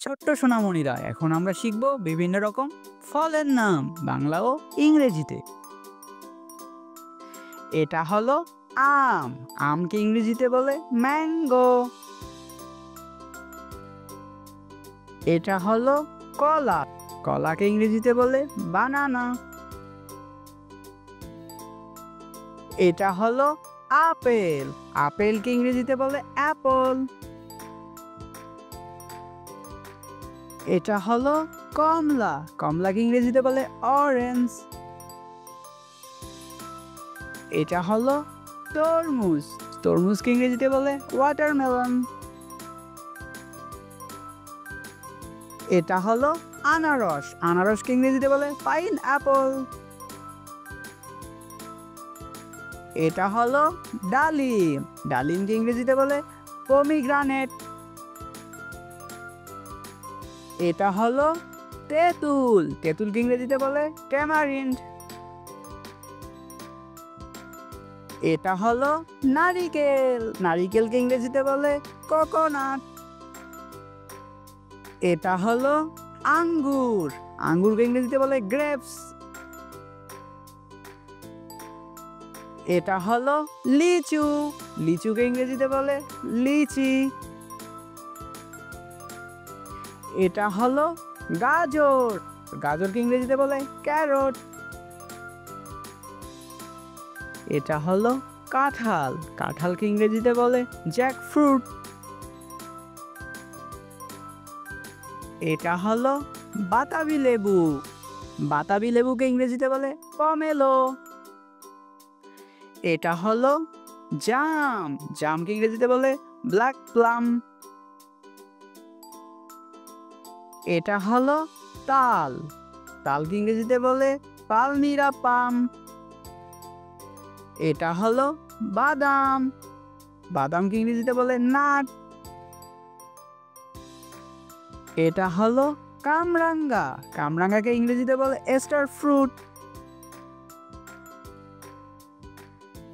ছোট্ট সোনামণিরা, এখন আমরা শিখব বিভিন্ন রকম ফলের নাম বাংলা ও ইংরেজিতে। এটা হলো আম। আমকে ইংরেজিতে বলে ম্যাঙ্গো। এটা হলো কলা। কলাকে ইংরেজিতে বলে বানানা। এটা হলো আপেল। আপেলকে ইংরেজিতে বলে অ্যাপল। এটা হলো কমলা। কমলাকে ইংরেজিতে বলে অরেঞ্জ। এটা হলো তরমুজ। তরমুজকে ইংরেজিতে বলে ওয়াটারমেলন। এটা হলো আনারস। আনারসকে ইংরেজিতে বলে পাইনঅ্যাপল। এটা হলো ডালিম। ডালিমকে ইংরেজিতে বলে পমিগ্রানেট। এটা হলো তেঁতুল। তেঁতুলকে ইংরেজিতে বলে ট্যামারিন্ড। এটা হলো নারিকেল। নারিকেলকে ইংরেজিতে বলে কোকোনাট। এটা হলো আঙ্গুর। আঙ্গুরকে ইংরেজিতে বলে গ্রেপস। এটা হলো লিচু। লিচুকে ইংরেজিতে বলে লিচি। এটা হলো গাজর। গাজরকে ইংরেজিতে বলে ক্যারট। এটা হলো কাঁঠাল। কাঁঠালকে ইংরেজিতে বলে জ্যাকফ্রুট। এটা হলো বাতাবি লেবু। বাতাবি লেবুকে ইংরেজিতে বলে পমেলো। এটা হলো জাম। জামকে ইংরেজিতে বলে ব্ল্যাক প্লাম। এটা হলো তাল। তালকে ইংরেজিতে বলে পালমিরা পাম। এটা হলো বাদাম। বাদামকে ইংরেজিতে বলে নাট। এটা হলো কামরাঙ্গা। কামরাঙ্গাকে ইংরেজিতে বলে স্টার ফ্রুট।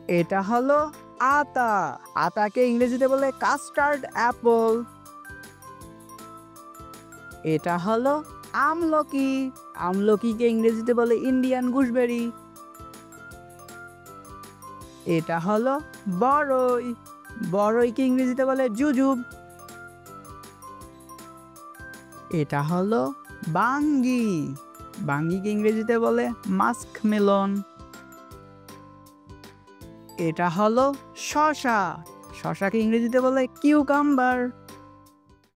এটা হলো আতা। আতাকে ইংরেজিতে বলে কাস্টার্ড অ্যাপল। এটা হলো আমলকি। আমলকিকে ইংরেজিতে বলে ইন্ডিয়ান গুসবেরি। এটা হলো বড়ই। বড়ইকে ইংরেজিতে বলে জুজুব। এটা হলো বাঙ্গি। বাঙ্গিকে ইংরেজিতে বলে মাস্কমেলন। এটা হলো শসা। শসাকে ইংরেজিতে বলে কিউকাম্বার।